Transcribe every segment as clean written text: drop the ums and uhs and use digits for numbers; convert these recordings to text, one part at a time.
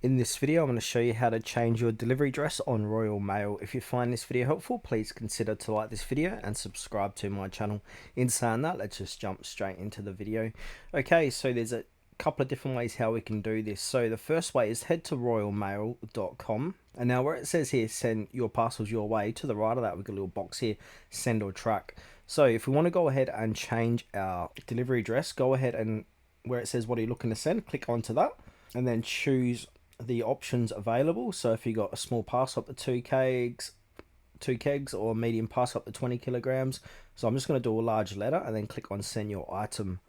In this video, I'm going to show you how to change your delivery address on Royal Mail. If you find this video helpful, please consider to like this video and subscribe to my channel. In saying that, let's just jump straight into the video. Okay, so there's a couple of different ways how we can do this. So the first way is head to royalmail.com, and now where it says here send your parcels your way, to the right of that we've got a little box here, send or track. So if we want to go ahead and change our delivery address, go ahead and where it says what are you looking to send, click onto that and then choose the options available. So if you got a small parcel up to two kegs or a medium parcel up to 20 kilograms. So I'm just going to do a large letter and then click on send your item.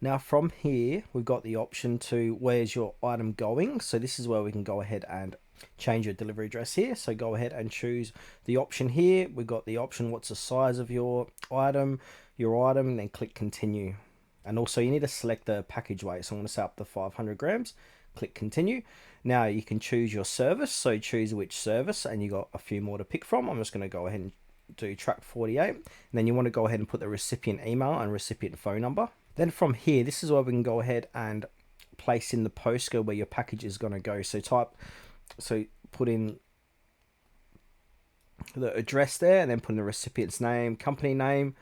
Now from here we've got the option to where's your item going. So this is where we can go ahead and change your delivery address here. So go ahead and choose the option here. We've got the option what's the size of your item, and then click continue. And also you need to select the package weight. So I'm going to set up the 500 grams. Click continue. Now you can choose your service, so choose which service, and you got a few more to pick from. I'm just going to go ahead and do track 48, and then you want to go ahead and put the recipient email and recipient phone number. Then from here, this is where we can go ahead and place in the postcode where your package is going to go. So put in the address there, and then put in the recipient's name, company name.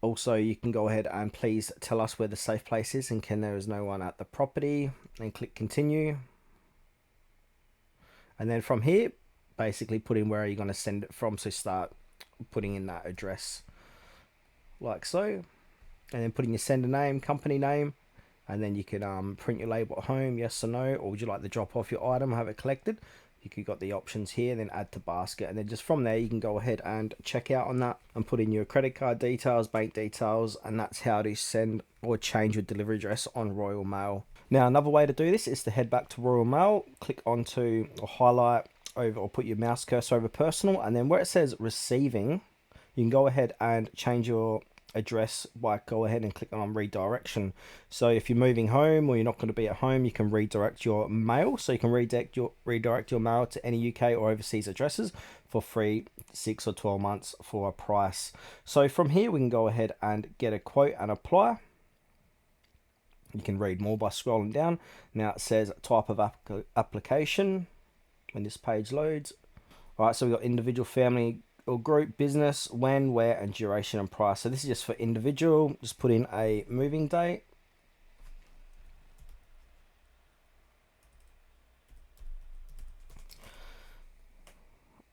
Also, you can go ahead and please tell us where the safe place is and there is no one at the property, and click continue. And then from here, basically put in where you're going to send it from. So start putting in that address like so, and then put in your sender name, company name, and then you can print your label at home, yes or no, or would you like to drop off your item, have it collected. You got the options here, then add to basket, and then just from there you can go ahead and check out on that and put in your credit card details, bank details, and that's how to send or change your delivery address on Royal Mail. Now another way to do this is to head back to Royal Mail, click onto or highlight over or put your mouse cursor over personal, and then where it says receiving, you can go ahead and change your address by go ahead and click on redirection. So if you're moving home or you're not going to be at home, you can redirect your mail. So you can redirect your mail to any UK or overseas addresses for free, 6 or 12 months for a price. So from here we can go ahead and get a quote and apply. You can read more by scrolling down. Now it says type of application when this page loads. All right, so we've got individual, family or group, business, when, where, and duration and price. So this is just for individual. Just put in a moving date.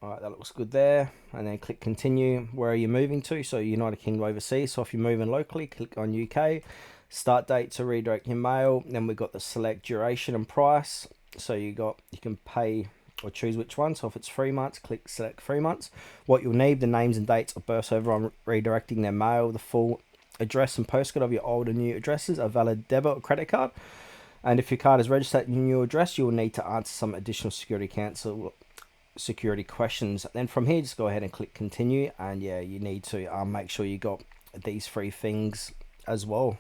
All right, that looks good there. And then click continue. Where are you moving to? So United Kingdom, overseas. So if you're moving locally, click on UK. Start date to redirect your mail. Then we've got the select duration and price. So you can pay or choose which one. So if it's 3 months, click select 3 months. What you'll need, the names and dates of birth over on redirecting their mail, the full address and postcode of your old and new addresses, a valid debit or credit card. And if your card is registered at your new address, you will need to answer some additional security questions. Then from here, just go ahead and click continue. And yeah, you need to make sure you got these three things as well.